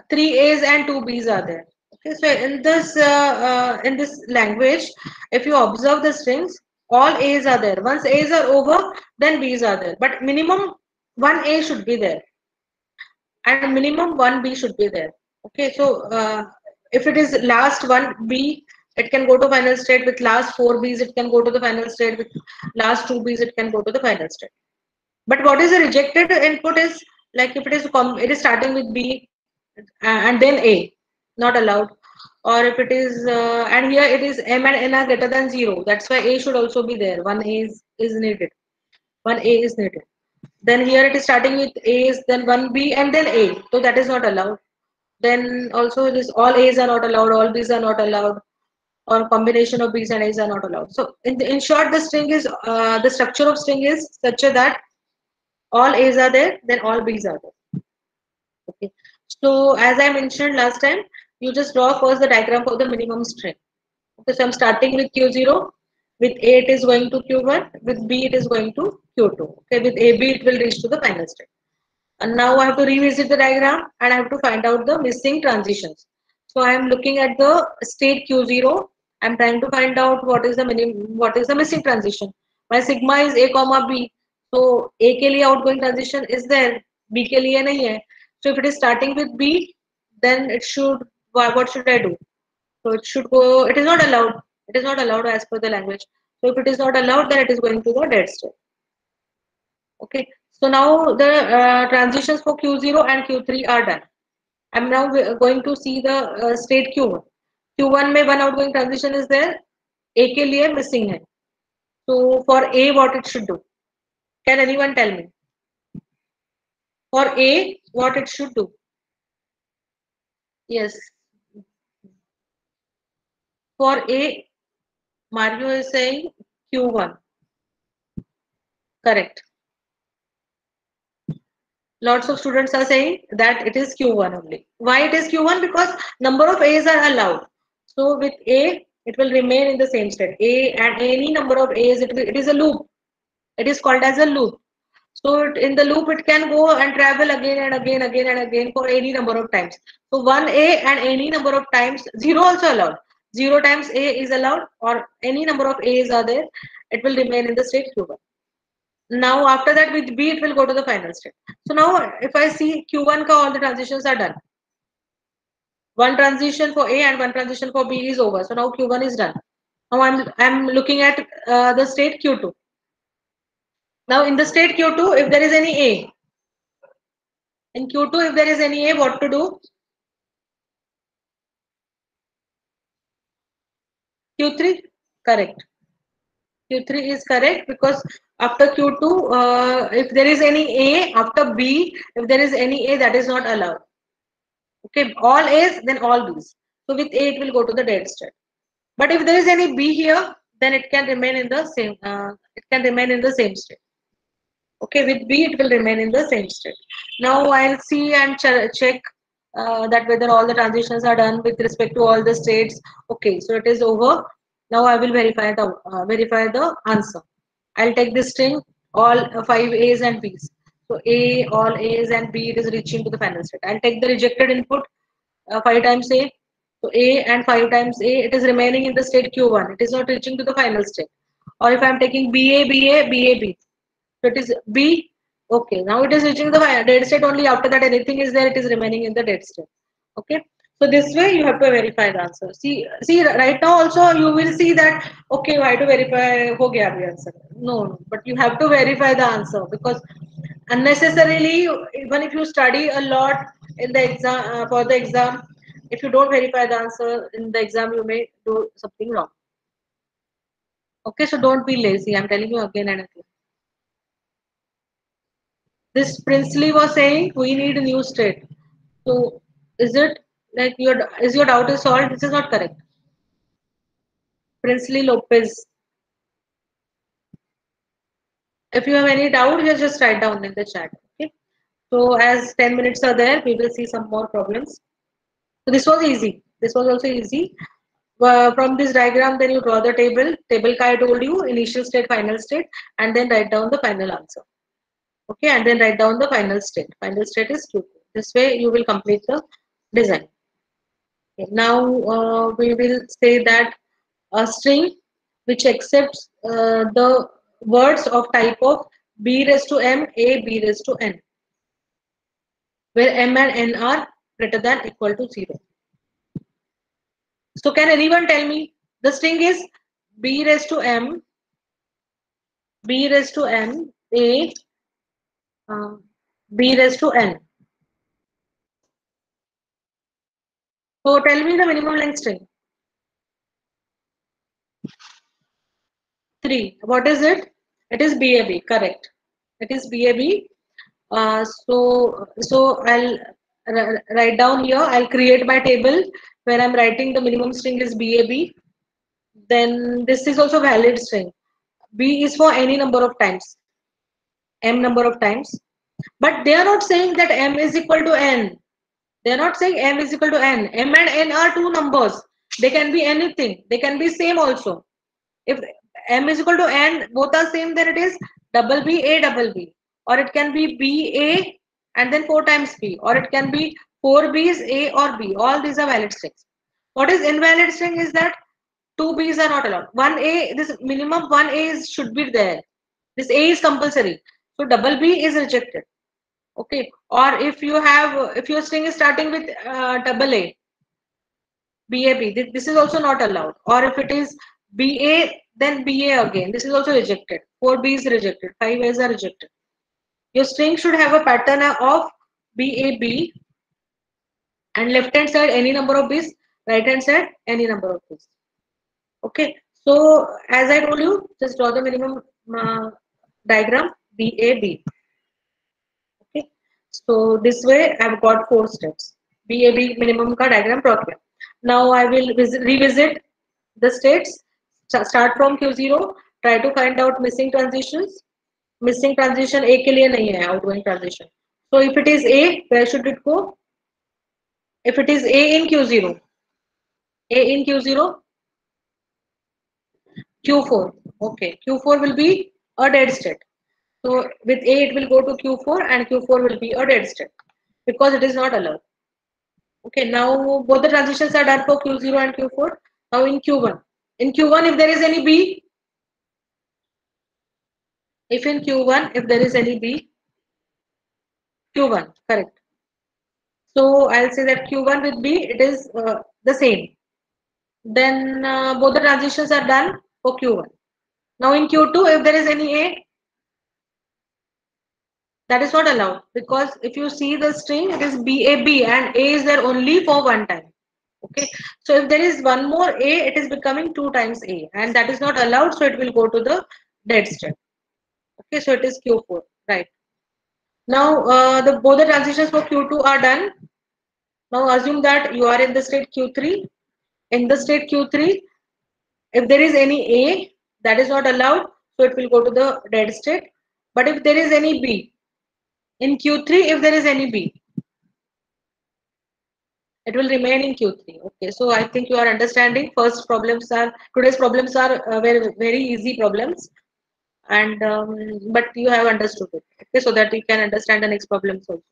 3 A's and 2 B's are there. Okay. So in this language, if you observe the strings, All A's are there. Once A's are over, then B's are there. But minimum one A should be there, and minimum one B should be there. Okay, so if it is last one B, it can go to final state. With last four B's, it can go to the final state. With last two B's, it can go to the final state. But what is a rejected input is like if it is starting with B and then A, not allowed. Or if it is and here it is M and N are greater than 0. That's why A should also be there. One A is needed. One A is needed. Then here it is starting with A's, then one B and then A. So that is not allowed. Then also this all A's are not allowed, all B's are not allowed, or combination of B's and A's are not allowed. So in short, the string is the structure of string is such that all A's are there, then all B's are there. Okay. So as I mentioned last time, you just draw first the diagram for the minimum string. Okay, so I'm starting with Q0. With A it is going to Q1. With B it is going to Q2. Okay, with AB it will reach to the final state. And now I have to revisit the diagram and I have to find out the missing transitions. So I am looking at the state Q0. I'm trying to find out what is the missing transition. My sigma is A comma B. So A के लिए outgoing transition is there. B के लिए नहीं है. So if it is starting with B, then it should, what should I do? So it should go, it is not allowed. It is not allowed as per the language. So if it is not allowed, then it is going to the dead state. Okay. So now the transitions for Q0 and Q3 are done. I'm now going to see the state Q1. Q1 में one outgoing transition is there. A के लिए missing है. So for A, what it should do? Can anyone tell me? For A, what it should do? Yes. For A, Mario is saying Q1. Correct. Lots of students are saying that it is Q1 only. Why it is Q1? Because number of A's are allowed. So with A, it will remain in the same state. A and any number of A's, it is a loop. It is called as a loop. So in the loop, it can go and travel again and again, again and again for any number of times. So one A and any number of times, 0 also allowed. 0 times A is allowed, or any number of A's are there, it will remain in the state Q1. Now after that with B it will go to the final state. So now if I see Q1 ka all the transitions are done. One transition for A and one transition for B is over. So now Q1 is done. Now I'm looking at the state Q2. Now in the state Q2, if there is any A, in Q2 if there is any A, what to do? Q3, correct. Q3 is correct because after Q2, if there is any A, after B, if there is any A, that is not allowed. Okay, all A's, then all B's. So with A, it will go to the dead state. But if there is any B here, then it can remain in the same. It can remain in the same state. Okay, with B, it will remain in the same state. Now I'll see and check that whether all the transitions are done with respect to all the states. Okay, so it is over. Now I will verify the answer. I'll take this string all five A's and B's. So A, all A's and B, it is reaching to the final state. I'll take the rejected input 5 times A. So A and 5 times A, it is remaining in the state Q1. It is not reaching to the final state. Or if I'm taking BA, BA, BA, B. So it is B. Okay, now it is reaching the dead state only. After that, anything is there, it is remaining in the dead state. Okay. So this way you have to verify the answer. See right now also you will see that okay, why to verify ho gaya abhi answer. No, but you have to verify the answer because unnecessarily, even if you study a lot in the exam for the exam, if you don't verify the answer in the exam, you may do something wrong. Okay, so don't be lazy. I'm telling you again and again. This Princely was saying we need a new state. So is it like your doubt is solved? This is not correct. Princely Lopez. If you have any doubt, you just write down in the chat. Okay. So as 10 minutes are there, we will see some more problems. So this was easy. This was also easy. From this diagram, then you draw the table. Table I told you, initial state, final state, and then write down the final answer. Okay, and then write down the final state. Final state is Q2. This way you will complete the design. Okay, now we will say that a string which accepts the words of type of b raised to m, a, b raised to n, where m and n are greater than equal to 0. So can anyone tell me the string is b raised to m, b raised to m, a, b raised to n. So tell me the minimum length string. 3. What is it? It is BAB, correct. It is BAB. So I'll write down here. I'll create my table where I'm writing the minimum string is BAB. Then this is also valid string. B is for any number of times, m number of times. But they are not saying that m is equal to n. They are not saying m is equal to n. M and n are two numbers. They can be anything. They can be same also. If m is equal to n, both are same, then it is double b a double b, or it can be b a and then 4 times b, or it can be 4 b's a or b. All these are valid strings. What is invalid string is that two b's are not allowed. One a, this minimum one a is, should be there. This a is compulsory. So double b is rejected. Okay. Or if you have, if your string is starting with double a, BAB, this is also not allowed. Or if it is BA, then BA again. This is also rejected. 4B is rejected. 5As are rejected. Your string should have a pattern of BAB, and left hand side any number of B's, right hand side any number of B's. Okay. So as I told you, just draw the minimum diagram BAB. Okay. So this way I've got 4 steps. BAB minimum ka diagram draw kiya. Now I will revisit the states. Start from Q0. Try to find out missing transitions. Missing transition A के लिए नहीं है, outgoing transition. So if it is A, where should it go? If it is A in Q0, A in Q0, Q4. Okay, Q4 will be a dead state. So with A it will go to Q4 and Q4 will be a dead state because it is not allowed. Okay, now both the transitions are done for Q0 and Q4. Now in Q1. In Q1, if there is any B, if in Q1, if there is any B, Q1, correct. So I'll say that Q1 with B, it is the same. Then both the transitions are done for Q1. Now in Q2, if there is any A, that is not allowed because if you see the string, it is BAB and A is there only for one time. Okay, so if there is one more A, it is becoming 2 times A and that is not allowed, so it will go to the dead state. Okay, so it is Q4, right? Now both the transitions for Q2 are done. Now assume that you are in the state Q3. In the state Q3, if there is any A, that is not allowed, so it will go to the dead state. But if there is any B, in Q3, if there is any B, it will remain in Q3. Okay, so I think you are understanding. First problems are, today's problems are very, very easy problems, and but you have understood it. Okay, so that you can understand the next problems also.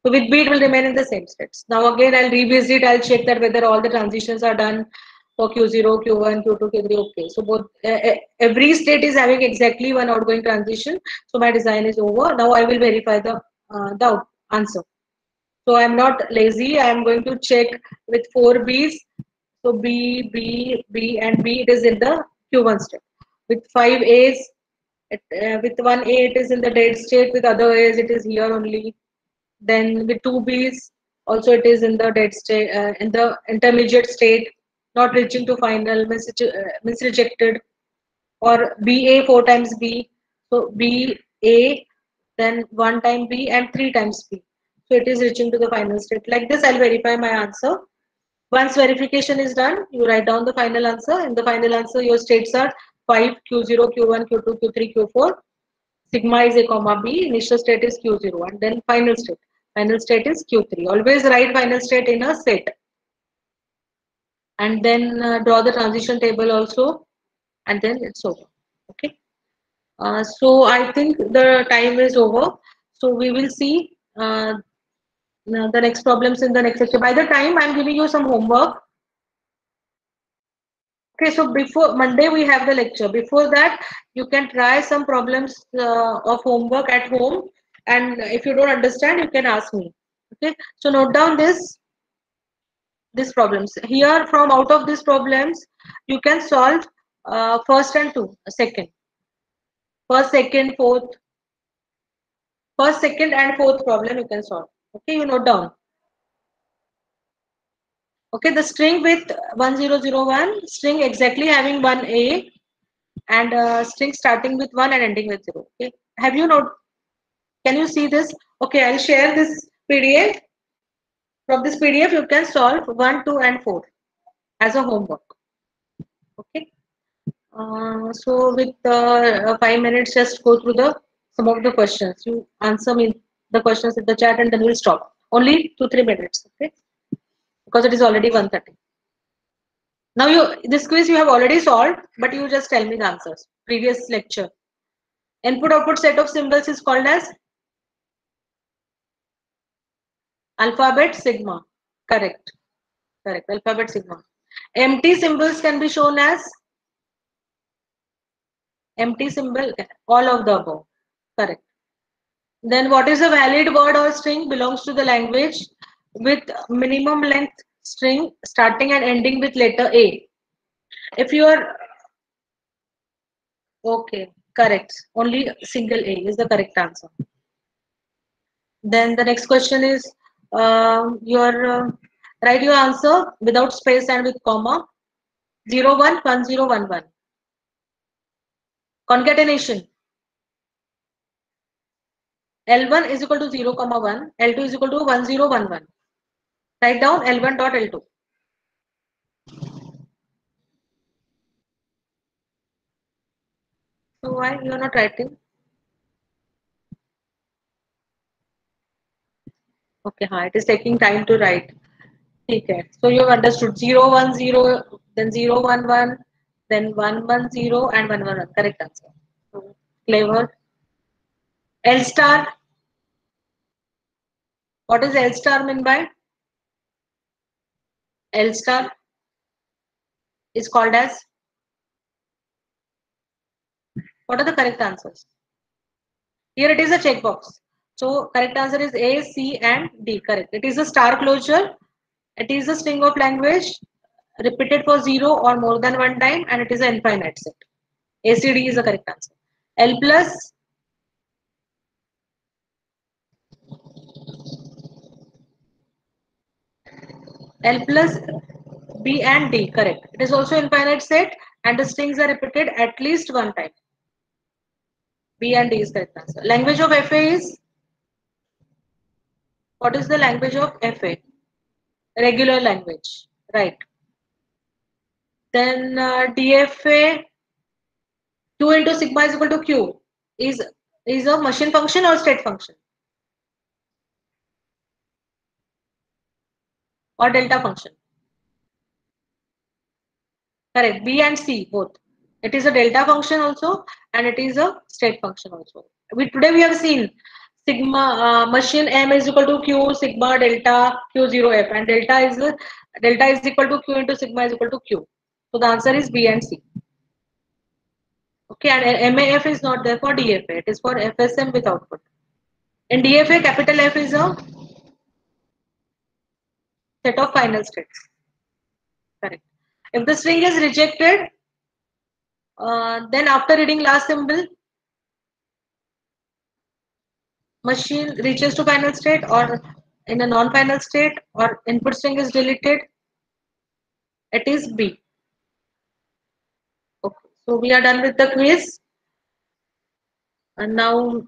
So with B, it will remain in the same states. Now again, I'll revisit, I'll check that whether all the transitions are done for Q0, Q1, Q2, Q3. Okay, so both every state is having exactly one outgoing transition. So my design is over. Now I will verify the answer. So I'm not lazy. I'm going to check with 4 B's. So B, B, B, and B, it is in the Q1 step. With 5 A's, with 1 A, it is in the dead state. With other A's, it is here only. Then with 2 B's, also it is in the dead state, in the intermediate state, not reaching to final, means rejected. Or BA 4 times B. So BA, then 1 time B and 3 times B. So it is reaching to the final state. Like this, I'll verify my answer. Once verification is done, you write down the final answer. In the final answer, your states are 5, Q0, Q1, Q2, Q3, Q4. Sigma is A comma B. Initial state is Q0 and then final state. Final state is Q3. Always write final state in a set. And then draw the transition table also. And then it's over. Okay. So I think the time is over. So we will see the next problems in the next lecture. By the time I'm giving you some homework, Okay, so before Monday we have the lecture. Before that, you can try some problems of homework at home, and if you don't understand, you can ask me. Okay, so note down these problems. Here, from out of these problems, you can solve first and second, first, second, fourth, first, second, and fourth problem you can solve. Okay, you note down. Okay, the string with 1001 string exactly having one A and string starting with 1 and ending with 0. Okay, have you note? Can you see this? Okay, I'll share this PDF. From this PDF, you can solve 1, 2, and 4 as a homework. Okay. So with 5 minutes, just go through the some of the questions. You answer me the questions in the chat, and then we'll stop. Only 2-3 minutes. Okay, because it is already 1:30. Now this quiz you have already solved, but you just tell me the answers. Previous lecture. Input output set of symbols is called as alphabet sigma. Correct. Correct. Alphabet sigma. Empty symbols can be shown as empty symbol. All of the above. Correct. Then what is a valid word or string belongs to the language with minimum length string starting and ending with letter A. If you are okay, correct. Only single A is the correct answer. Then the next question is write your answer without space and with comma 011011. Concatenation. L1 is equal to 0, comma 1. L2 is equal to 1011. Write down L1 dot L2. So why you are not writing? Okay, it is taking time to write. Okay, so you have understood 010, then 011, then 110 and 111. Correct answer. So, clever. L star. What is L star mean by? L star is called as. What are the correct answers? Here it is a checkbox. So correct answer is A, C, and D. Correct. It is a star closure. It is a string of language repeated for 0 or more than one time, and it is an infinite set. ACD is the correct answer. L plus L plus B and D. Correct. It is also infinite set, and the strings are repeated at least one time. B and D is correct answer. Language of FA is, what is the language of FA? Regular language. Right. Then DFA, Q into sigma is equal to Q is a machine function or state function or delta function. Correct. B and C both. It is a delta function also, and it is a state function also. Today we have seen sigma machine M is equal to Q sigma delta Q0F, and delta is equal to Q into sigma is equal to Q. So the answer is B and C. Okay, and MAF is not there for DFA. It is for FSM with output. In DFA, capital F is a set of final states. Correct. If the string is rejected, then after reading last symbol, machine reaches to final state or in a non-final state or input string is deleted, it is B. Okay. So we are done with the quiz. And now,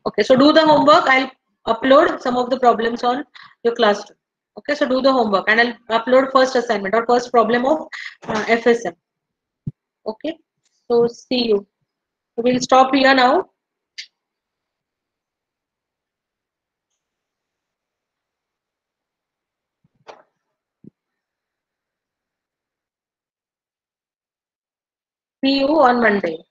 okay, so do the homework. I'll upload some of the problems on your classroom. Okay, so do the homework and I'll upload first assignment or first problem of FSM. Okay, so see you. We'll stop here now. See you on Monday.